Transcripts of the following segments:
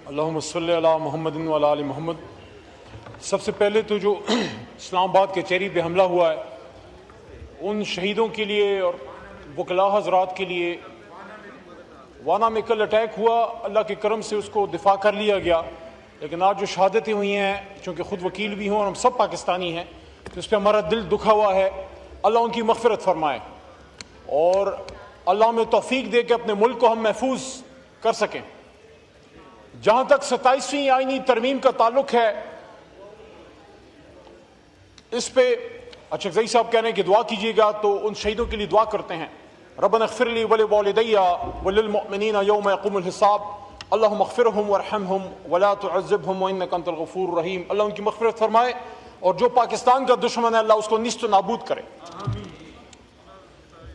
अल्लाहुम्मा सल्ली अला मुहम्मदिन व अला आलि मुहम्मद। सबसे पहले तो जो इस्लामाबाद के चेरी पे हमला हुआ है उन शहीदों के लिए और वकला हजरात के लिए, वाना में कल अटैक हुआ, अल्लाह के करम से उसको दिफा कर लिया गया, लेकिन आज जो शहादतें हुई हैं, चूँकि ख़ुद वकील भी हों और हम सब पाकिस्तानी हैं, तो इस पर हमारा दिल दुखा हुआ है। अल्लाह उनकी मग़फ़िरत फरमाए और अल्लाह में तौफ़ीक दे के अपने मुल्क को हम महफूज कर सकें। जहाँ तक 27वीं आईनी तरमीम का ताल्लुक है, इस पे अशरफ़ी साहब कह रहे हैं कि दुआ कीजिएगा, तो उन शहीदों के लिए दुआ करते हैं। रब्बना इग़फ़िर ली व लिवालिदैया व लिलमुअमिनीना यौम यक़ूमुल हिसाब, अल्लाहुम्मा इग़फ़िरहुम वरहमहुम वला तुअज़्ज़िबहुम व इन्नका अंतल गफ़ूरुर रहीम। अल्लाह उनकी मग़फ़िरत फरमाए और जो पाकिस्तान का दुश्मन है अल्लाह उसको निस्त नाबूद करे।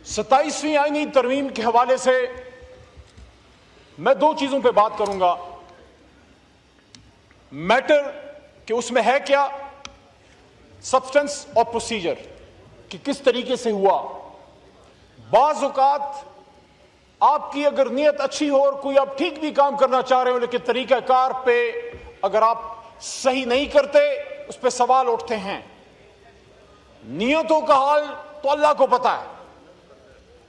27वीं आईनी तरमीम के हवाले से मैं दो चीज़ों पर बात करूँगा। मैटर कि उसमें है क्या, सब्सटेंस और प्रोसीजर कि किस तरीके से हुआ। बाज़ औक़ात आपकी अगर नीयत अच्छी हो और कोई आप ठीक भी काम करना चाह रहे हो, लेकिन तरीक़ाकार पे अगर आप सही नहीं करते, उस पर सवाल उठते हैं। नियतों का हाल तो अल्लाह को पता है,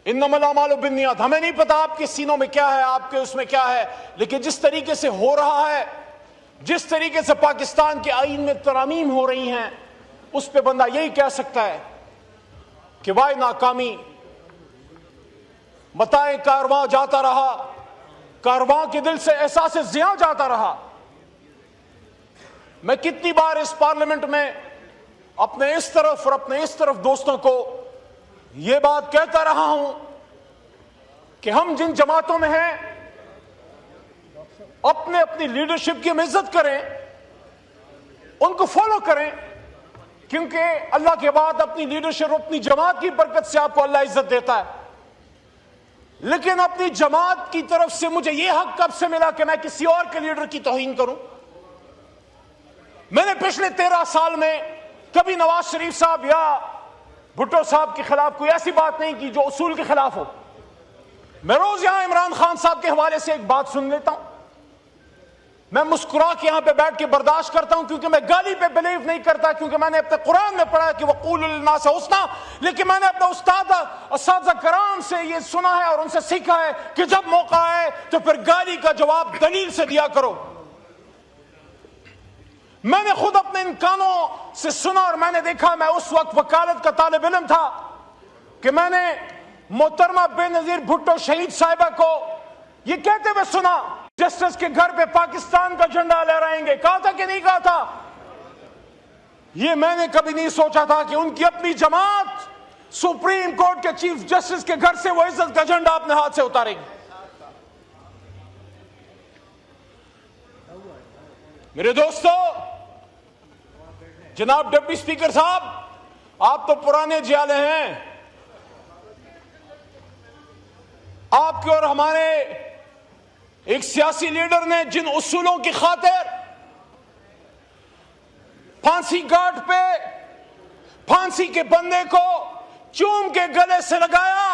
इन्नमल अमालु बिन्नियात, हमें नहीं पता आपके सीनों में क्या है, आपके उसमें क्या है, लेकिन जिस तरीके से हो रहा है, जिस तरीके से पाकिस्तान के आईन में तरामीम हो रही हैं, उस पे बंदा यही कह सकता है कि वाह नाकामी, बताए कारवां जाता रहा, कारवां के दिल से एहसास ज़िया जाता रहा। मैं कितनी बार इस पार्लियामेंट में अपने इस तरफ और अपने इस तरफ दोस्तों को यह बात कहता रहा हूं कि हम जिन जमातों में हैं, अपने अपनी लीडरशिप की हम इज्जत करें, उनको फॉलो करें, क्योंकि अल्लाह के बाद अपनी लीडरशिप, अपनी जमात की बरकत से आपको अल्लाह इज्जत देता है। लेकिन अपनी जमात की तरफ से मुझे यह हक कब से मिला कि मैं किसी और के लीडर की तौहीन करूं? मैंने पिछले 13 साल में कभी नवाज शरीफ साहब या भुट्टो साहब के खिलाफ कोई ऐसी बात नहीं की जो उसूल के खिलाफ हो। मैं रोज यहां इमरान खान साहब के हवाले से एक बात सुन लेता हूं, मैं मुस्कुरा के यहां पे बैठ के बर्दाश्त करता हूं, क्योंकि मैं गाली पे बिलीव नहीं करता, क्योंकि मैंने अपने कुरान में पढ़ा कि वक़ूलु लिन्नास हुस्ना। लेकिन मैंने अपने उस्ताद कराम से ये सुना है और उनसे सीखा है कि जब मौका आए तो फिर गाली का जवाब दलील से दिया करो। मैंने खुद अपने इन कानों से सुना और मैंने देखा, मैं उस वक्त वकालत का तालिब इल्म था कि मैंने मोहतरमा बेनज़ीर भुट्टो शहीद साहिबा को ये कहते हुए सुना, जस्टिस के घर पे पाकिस्तान का झंडा लहराएंगे। कहा था कि नहीं कहा था? ये मैंने कभी नहीं सोचा था कि उनकी अपनी जमात सुप्रीम कोर्ट के चीफ जस्टिस के घर से वो इज्जत का झंडा अपने हाथ से उतारेगी। मेरे दोस्तों, जनाब डिप्टी स्पीकर साहब, आप तो पुराने जियाले हैं। आपके और हमारे एक सियासी लीडर ने जिन उसूलों की खातिर फांसी घाट पे फांसी के बंदे को चूम के गले से लगाया,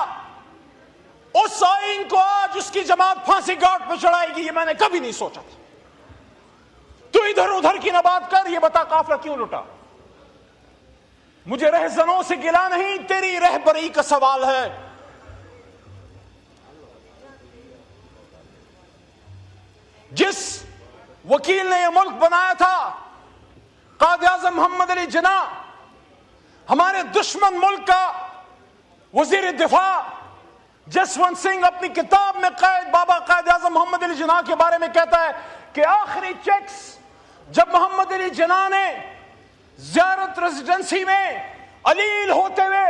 उस आईन को आज उसकी जमात फांसी घाट पे चढ़ाएगी, ये मैंने कभी नहीं सोचा था। तू इधर उधर की न बात कर, ये बता काफिला क्यों लुटा? मुझे रहजनों से गिला नहीं, तेरी रहबरी का सवाल है। जिस वकील ने यह मुल्क बनाया था, कायद-ए-आज़म मोहम्मद अली जिन्ना, हमारे दुश्मन मुल्क का वजीर दिफा जसवंत सिंह अपनी किताब में बाबा कायद-ए-आज़म मोहम्मद अली जिन्ना के बारे में कहता है कि आखिरी चेक्स जब मोहम्मद अली जिन्ना ने ज़ियारत रेजिडेंसी में अलील होते हुए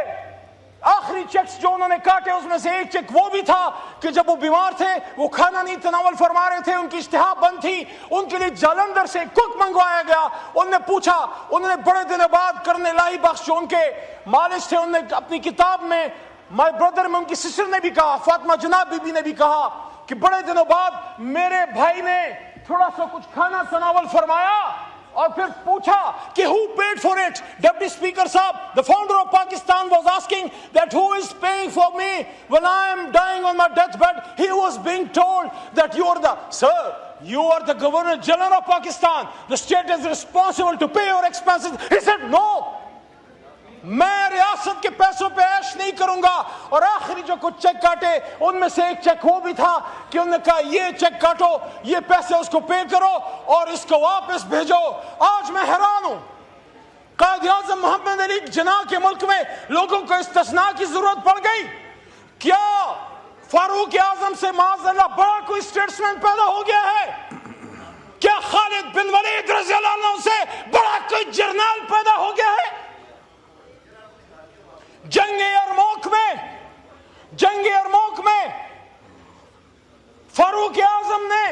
आखिरी चेक्स जो उन्होंने काटे, उसमें से एक चेक वो भी था कि जब वो बीमार थे, वो खाना नहीं तनावल फरमा रहे थे, उनकी इश्तिहा बंद थी, उनके लिए जालंधर से कुक मंगवाया गया। उन्होंने पूछा, उन्होंने बड़े दिनों बाद करने लाई बख्श जो उनके मालिश थे, उन्होंने अपनी किताब में माय ब्रदर में उनकी सिस्टर ने भी कहा, फातिमा जनाब बीबी ने भी कहा कि बड़े दिनों बाद मेरे भाई ने थोड़ा सा कुछ खाना तनावल फरमाया, और फिर पूछा कि who paid for it? Deputy Speaker साहब, the founder of Pakistan was asking that who is paying for me when I am dying on my deathbed. He was being told that you are the sir. you are the Governor General of Pakistan. The state is responsible to pay your expenses. He said, no. मैं रियासत के पैसों पे ऐश नहीं करूंगा। और आखिरी जो कुछ चेक काटे उनमें से एक चेक वो भी था कि उन्होंने कहा ये चेक काटो, ये पैसे उसको पे करो और इसको वापस भेजो। आज मैं हैरान हूं, कायद आज़म मोहम्मद अली जिन्ना के मुल्क में लोगों को इस्तिस्ना की जरूरत पड़ गई। क्या फारूक आजम से माज़अल्लाह बड़ा कोई स्टेट्समैन पैदा हो गया है? क्या खालिद बिन वलीद रज़ी अल्लाह अन्हु से बड़ा कोई जर्नल पैदा हो गया है? जंग यरमूक में फारूक आजम ने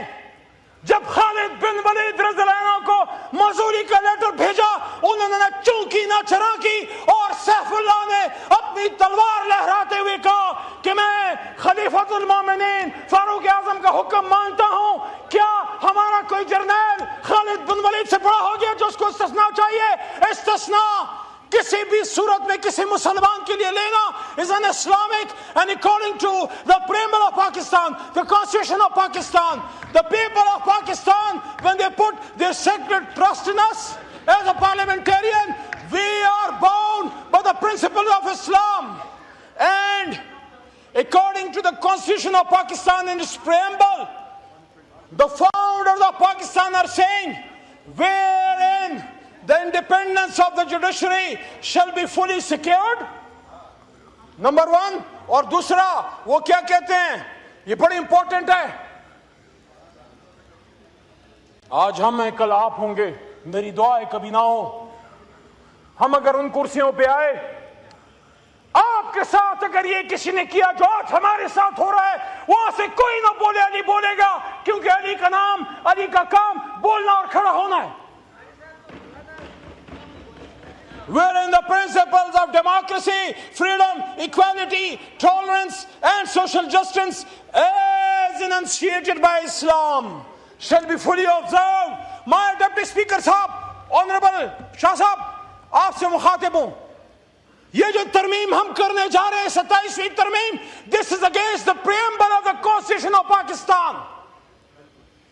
जब खालिद बिन वलीद रज़ी अल्लाह अन्हु को मजूरी का लेटर भेजा, उन्होंने न चौकी न चराकी और सैफुल्लाह ने अपनी तलवार लहराते हुए कहा कि मैं खलीफतुल मोमिनीन फारूक आजम का हुक्म मानता हूं। क्या हमारा कोई जर्नल खालिद बिन वलीद से बड़ा हो गया जो उसको इस्तिस्ना चाहिए? इस्तिस्ना किसी भी सूरत में किसी मुसलमान के लिए लेना is an Islamic, and according to the preamble of Pakistan, the constitution of Pakistan, the people of Pakistan, when they put their sacred trust in us as a parliamentarian, we are bound by the principles of Islam. And according to the constitution of Pakistan in its preamble, the founders of Pakistan are saying, wherein the independence of the judiciary shall be fully secured. Number one. और दूसरा वो क्या कहते हैं, ये बड़ी important है। आज हम हैं, कल आप होंगे, मेरी दुआ है कभी ना हो। हम अगर उन कुर्सियों पे आए, आपके साथ अगर ये किसी ने किया जो आज हमारे साथ हो रहा है, वहां से कोई ना बोले अली बोलेगा, क्योंकि अली का नाम, अली का काम बोलना और खड़ा होना है। Wherein the principles of democracy, freedom, equality, tolerance, and social justice, as enunciated by Islam, shall be fully observed. My Deputy Speaker साहब, Honorable शाह साहब, आपसे मुखातिब हूं। ये जो तरमीम हम करने जा रहे हैं, 27वीं तरमीम, this is against the preamble of the Constitution of Pakistan.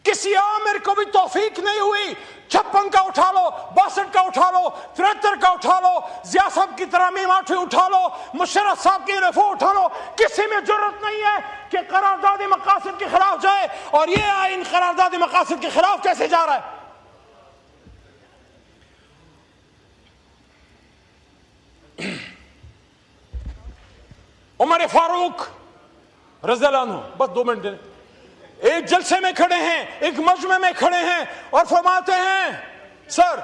किसी आमिर को भी तौफीक नहीं हुई 56 का उठा लो, 62 का उठा लो, 73 का उठा लो, जिया साहब की तरमीम 8वीं उठा लो, मुशर्रफ साहब की रफू उठा लो, किसी में जरूरत नहीं है कि करारदादी मकासद के खिलाफ जाए। और ये आइन करारदादी मकासद के खिलाफ कैसे जा रहा है? उमर फारूक रज़ी अल्लाह अन्हु, बस 2 मिनट, एक जलसे में खड़े हैं, एक मजमे में खड़े हैं और फरमाते हैं, सर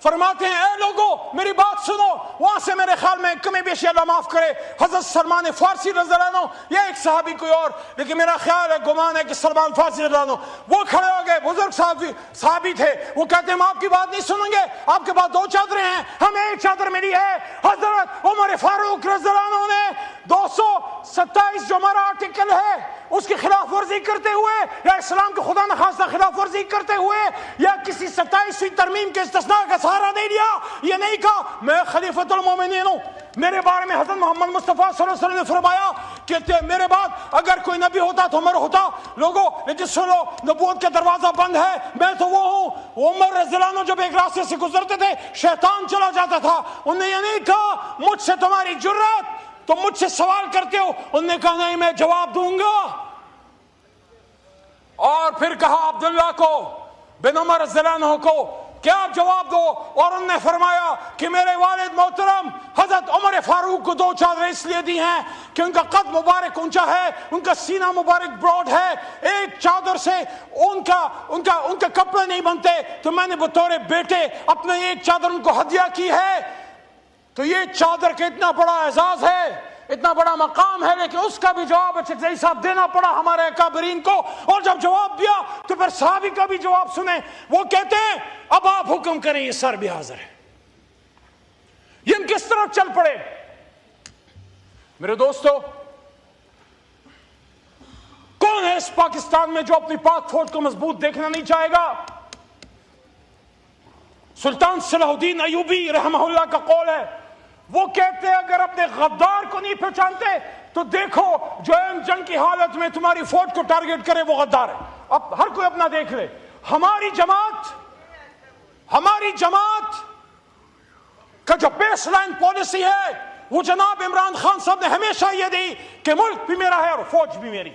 फरमाते हैं, ए लोगों मेरी बात सुनो। वहां से मेरे ख्याल में कमी बेशी अल्लाह माफ करे, हजरत सलमान फारसी रज़ी अल्लाह अन्हु या एक सहाबी कोई और, लेकिन मेरा ख्याल है, गुमान है कि सलमान फारसी रज़ी अल्लाह अन्हु, वो खड़े हो गए, बुजुर्ग सहाबी थे। वो कहते हैं हम आपकी बात नहीं सुनेंगे, आपके पास 2 चादरें हैं, हमें एक चादर मिली है। हजरत उमर फारूक रज़ी अल्लाह अन्हु ने 227 जो हमारा आर्टिकल है उसकी खिलाफ वर्जी करते हुए, या इस्लाम के खुदा न खास्ता खिलाफ वर्जी करते हुए, या किसी 27वीं तरमीम के इस्तिस्ना का सहारा नहीं लिया। ये नहीं कहा मैं खलीफतुल मोमिनीन हूं। मेरे बारे में हज़रत मोहम्मद मुस्तफ़ा सल्लल्लाहु अलैहि वसल्लम ने फरमाया कि मेरे बाद अगर कोई नबी होता तो उमर होता। लोगों लेकिन सुनो, नबूवत का दरवाजा बंद है, मैं तो वो हूं। उमर रज़ी अल्लाह अन्हु जब एक रास्ते से गुजरते थे, शैतान चला जाता था। उन्होंने ये नहीं कहा मुझसे तुम्हारी जुर्रत, तुम मुझसे सवाल करते हो। उन्होंने कहा नहीं मैं जवाब दूंगा। और फिर कहा अब्दुल्लाह को, बिन उमर रज़ी अल्लाह अन्हु को, क्या जवाब दो। और उन्होंने फरमाया कि मेरे वालिद मोहतरम हजरत उमर फारूक को 2 चादरें इसलिए दी हैं कि उनका कद मुबारक ऊंचा है, उनका सीना मुबारक ब्रॉड है, एक चादर से उनका कपड़े नहीं बनते, तो मैंने बतौर बेटे अपने एक चादर उनको हदिया की है। तो ये चादर का इतना बड़ा एजाज है, इतना बड़ा मकाम है, लेकिन उसका भी जवाब अच्छे साहब देना पड़ा हमारे अकाबरीन को। और जब जवाब दिया तो फिर साहबी का भी जवाब सुने। वो कहते हैं अब आप हुक्म करें, ये सर भी हाजिर है। ये हम किस तरफ चल पड़े? मेरे दोस्तों, कौन है इस पाकिस्तान में जो अपनी पाक फौज को मजबूत देखना नहीं चाहेगा? सुल्तान सलाहुद्दीन अयूबी रहमहुल्लाह का कौल है, वो कहते हैं अगर अपने गद्दार को नहीं पहचानते तो देखो जो जंग की हालत में तुम्हारी फौज को टारगेट करे वो गद्दार है। अब हर कोई अपना देख ले। हमारी जमात का जो बेसलाइन पॉलिसी है वो जनाब इमरान खान साहब ने हमेशा ये दी कि मुल्क भी मेरा है और फौज भी मेरी।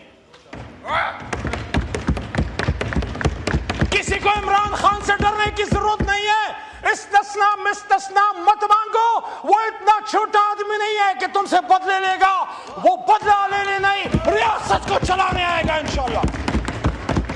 किसी को इमरान खान से डरने की जरूरत नहीं है। इस्तिस्ना मिस्तिस्ना मत मांगो, वो इतना छोटा आदमी नहीं है कि तुमसे बदले लेगा। वो बदला लेने नहीं, रियासत को चलाने आएगा इंशाअल्लाह।